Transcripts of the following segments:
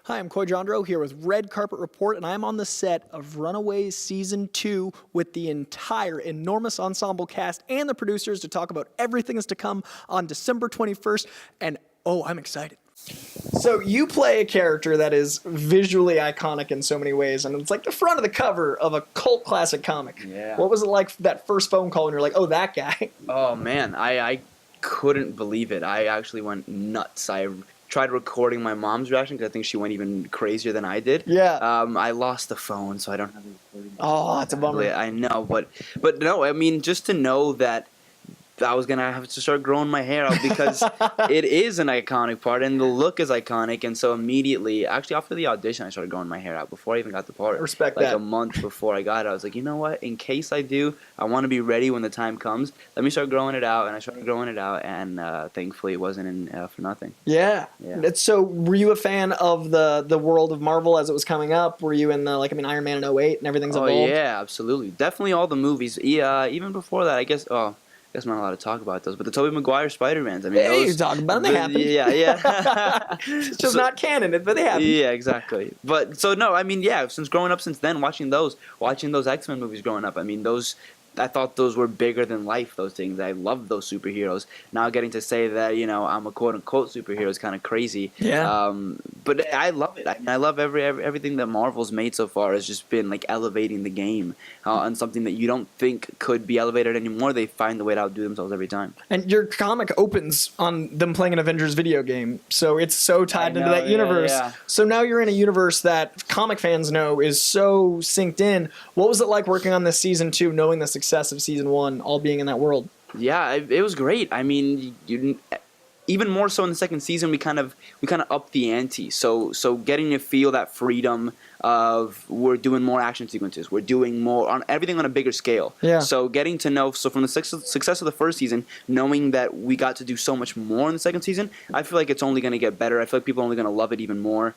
Hi, I'm Coy Jandreau here with Red Carpet Report, and I'm on the set of Runaways Season 2 with the entire enormous ensemble cast and the producers to talk about everything that's to come on December 21st, and oh, I'm excited. So you play a character that is visually iconic in so many ways, and it's like the front of the cover of a cult classic comic. Yeah. What was it like that first phone call and you're like, oh, that guy? Oh man, I couldn't believe it. I actually went nuts. I tried recording my mom's reaction because I think she went even crazier than I did. Yeah. I lost the phone, so I don't have the recording. Oh, that's a bummer. I know, but no, I mean, just to know that I was gonna have to start growing my hair out because it is an iconic part and the look is iconic, and so immediately, actually after the audition, I started growing my hair out before I even got the part. Respect like that. A month before I got it, I was like, you know what? In case I do, I want to be ready when the time comes. Let me start growing it out, and I started growing it out, and thankfully it wasn't in for nothing. Yeah. So were you a fan of the world of Marvel as it was coming up? Were you in the Iron Man in 08 and everything's evolved? Oh yeah, absolutely, definitely all the movies. Yeah, even before that, I guess. I guess I'm not allowed to talk about those, but the Tobey Maguire Spider-Mans. I mean, yeah, you talking about them? They happen. Yeah. It's just not canon, but they happen. Yeah, exactly. But so no, I mean, yeah. Since growing up, since then, watching those X-Men movies growing up. I mean, I thought those were bigger than life. Those things. I loved those superheroes. Now getting to say that I'm a quote unquote superhero is kind of crazy. Yeah. But I love it. I love everything that Marvel's made so far has just been like elevating the game and something that you don't think could be elevated anymore. They find the way to outdo themselves every time. And your comic opens on them playing an Avengers video game, so it's so tied into that universe. Yeah. So now you're in a universe that comic fans know is so synced in. What was it like working on this season 2, knowing the success of season 1, all being in that world? Yeah, it was great. I mean, even more so in the second season, we kind of upped the ante. So getting to feel that freedom of we're doing more action sequences, we're doing more on everything on a bigger scale. Yeah. So getting to know, from the success of the first season, knowing that we got to do so much more in the second season, I feel like it's only going to get better. I feel like people are only going to love it even more.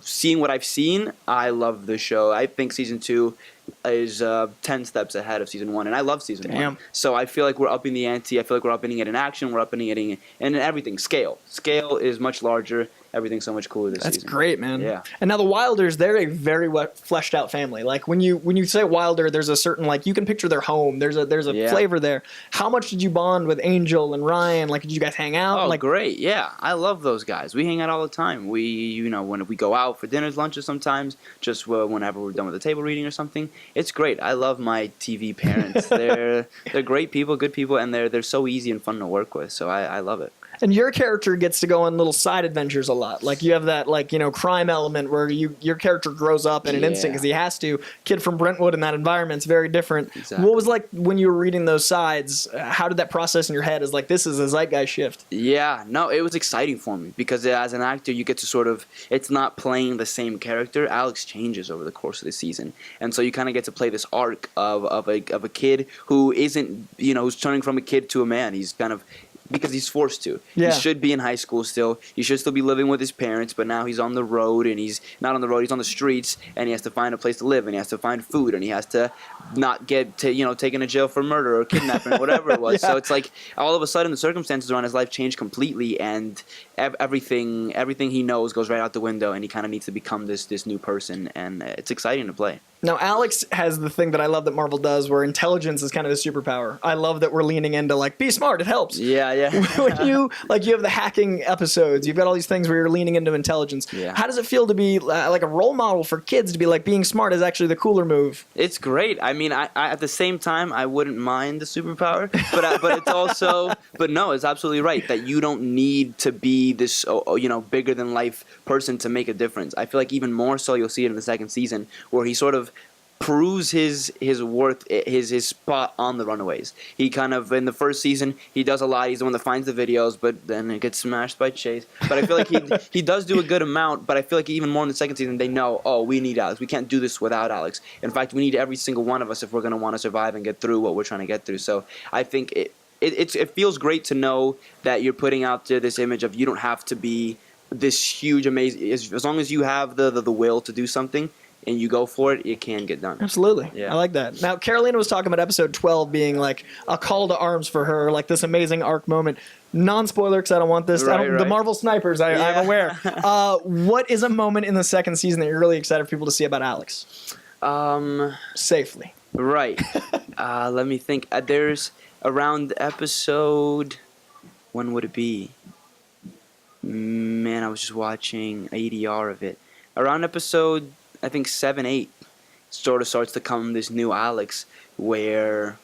Seeing what I've seen, I love the show. I think season 2 is 10 steps ahead of season 1, and I love season 1. So I feel like we're upping the ante. I feel like we're upping it in action. We're upping it in everything. Scale is much larger. Everything's so much cooler this season. That's great, man. Yeah. And now the Wilders, they're a very fleshed out family. Like when you say Wilder, there's a certain you can picture their home. There's a flavor there. How much did you bond with Angel and Ryan? Did you guys hang out? Oh, great. Yeah. I love those guys. We hang out all the time. We, when we go out for dinners, lunches sometimes, just whenever we're done with the table reading or something. It's great. I love my TV parents. They're great people, good people, and they're so easy and fun to work with. So I love it. And your character gets to go on little side adventures a lot. You have that crime element where your character grows up in an instant because he has to. Kid from Brentwood in that environment's very different. Exactly. What was when you were reading those sides? How did that process in your head? This is a zeitgeist shift. Yeah, no, it was exciting for me because as an actor, you get to it's not playing the same character. Alex changes over the course of the season, and so you kind of get to play this arc of a kid who isn't who's turning from a kid to a man. He's because he's forced to. Yeah. He should be in high school still. He should still be living with his parents, but now he's on the road, and he's not on the road, he's on the streets, and he has to find a place to live, and he has to find food, and he has to not get taken to jail for murder or kidnapping or whatever it was. So it's all of a sudden the circumstances around his life change completely, and everything he knows goes right out the window, and he kind of needs to become this new person, and it's exciting to play. Now, Alex has the thing that I love that Marvel does where intelligence is kind of the superpower. I love that we're leaning into, be smart, it helps. Yeah. When you have the hacking episodes, you've got all these things where you're leaning into intelligence. Yeah. How does it feel to be a role model for kids, to be being smart is actually the cooler move? It's great. I mean, I at the same time, I wouldn't mind the superpower, but it's also, but no, it's absolutely right that you don't need to be this, bigger than life person to make a difference. I feel like even more so, you'll see it in the second season where he sort of proves his worth, his spot on the Runaways. He in the first season, he does a lot. He's the one that finds the videos, but then it gets smashed by Chase. But I feel like he does do a good amount, but I feel like even more in the second season, they know, we need Alex. We can't do this without Alex. In fact, we need every single one of us if we're going to want to survive and get through what we're trying to get through. So I think it feels great to know that you're putting out there this image of you don't have to be this huge, amazing, as long as you have the will to do something, and you go for it, it can get done. Absolutely. Yeah. I like that. Now, Carolina was talking about episode 12 being like a call to arms for her, like this amazing arc moment. Non-spoiler, because I don't want this. Right, The right. Marvel snipers, I'm Yeah. aware. What is a moment in the second season that you're really excited for people to see about Alex? Safely. Right. Let me think. There's around episode, when would it be? Man, I was just watching ADR of it. Around episode, I think 7, 8, sort of starts to come this new Alex, where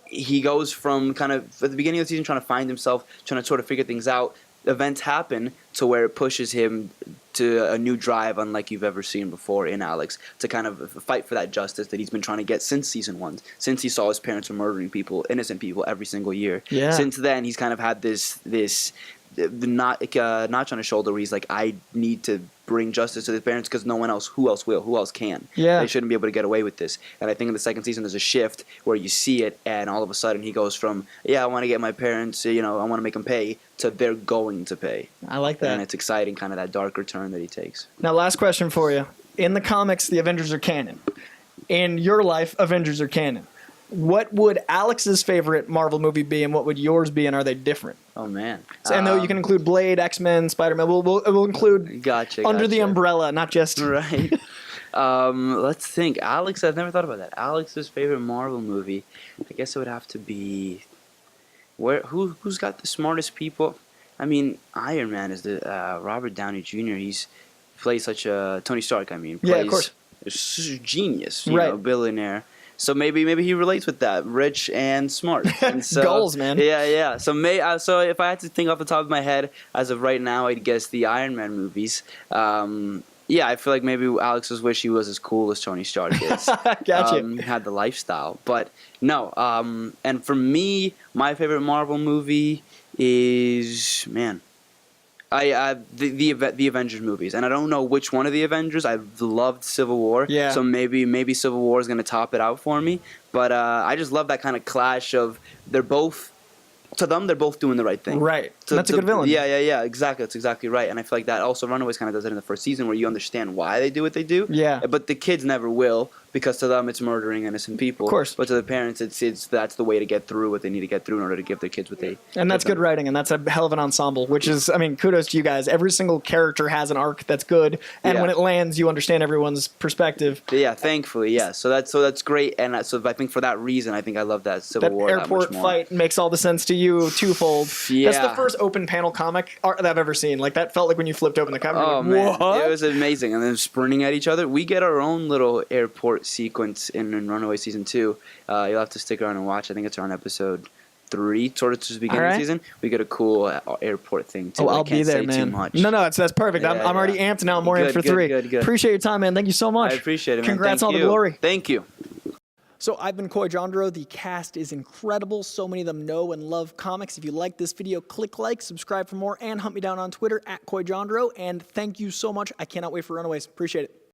he goes from kind of, at the beginning of the season, trying to find himself, trying to sort of figure things out. Events happen to where it pushes him to a new drive unlike you've ever seen before in Alex, to kind of fight for that justice that he's been trying to get since season 1, since he saw his parents were murdering people, innocent people, every single year. Yeah. Since then, he's kind of had this notch on his shoulder where he's like, I need to bring justice to the parents because no one else, who else will, who else can? Yeah. They shouldn't be able to get away with this. And I think in the second season there's a shift where you see it, and all of a sudden he goes from, I want to get my parents, I want to make them pay, to they're going to pay. I like that. And it's exciting, kind of that darker turn that he takes. Now, last question for you. In the comics, the Avengers are canon. In your life, Avengers are canon. What would Alex's favorite Marvel movie be, and what would yours be, and are they different? Oh, man. So, and though you can include Blade, X-Men, Spider-Man, we'll include Gotcha. under the umbrella, not just... Right. Let's think. Alex, I've never thought about that. Alex's favorite Marvel movie, I guess it would have to be... Who's got the smartest people? I mean, Iron Man is the Robert Downey Jr. He's plays such a... Tony Stark, plays, Yeah, of course. Genius, Right. Billionaire. So maybe he relates with that, rich and smart. And so, Goals, man. Yeah. So so if I had to think off the top of my head, as of right now, I'd guess the Iron Man movies. I feel like maybe Alex's wish he was as cool as Tony Stark is. Gotcha. Had the lifestyle, but no. And for me, my favorite Marvel movie is the Avengers movies, and I don't know which one of the Avengers. I loved Civil War, so maybe Civil War is going to top it out for me. But I just love that kind of clash of they're both doing the right thing. Right. That's a good villain. Yeah, exactly. That's exactly right. And I feel like that also Runaways kind of does it in the first season, where you understand why they do what they do. Yeah. But the kids never will, because to them it's murdering innocent people. Of course. But to the parents, it's that's the way to get through what they need to get through in order to give their kids what they. And that's good writing, and that's a hell of an ensemble, which is, kudos to you guys. Every single character has an arc that's good, and when it lands, you understand everyone's perspective. Yeah, thankfully, yeah. So that's great, and so I think for that reason, I think I love that Civil War. That airport fight makes all the sense to you twofold. Yeah. That's the first open panel comic art that I've ever seen. Like, that felt like when you flipped open the comic. Oh, like, man. what? It was amazing. And then sprinting at each other. We get our own little airport sequence in Runaway Season 2. You'll have to stick around and watch. I think it's around episode 3, sort of to the beginning of the season. We get a cool airport thing, too. I'll be there, man. Too much. No, that's perfect. Yeah, I'm already amped now. I'm more amped for 3. Good. Appreciate your time, man. Thank you so much. I appreciate it, man. Congrats Thank on you. the glory. Thank you. So I've been Coy Jandreau. The cast is incredible. So many of them know and love comics. If you like this video, click like, subscribe for more, and hunt me down on Twitter @Coy Jandreau. And thank you so much. I cannot wait for Runaways. Appreciate it.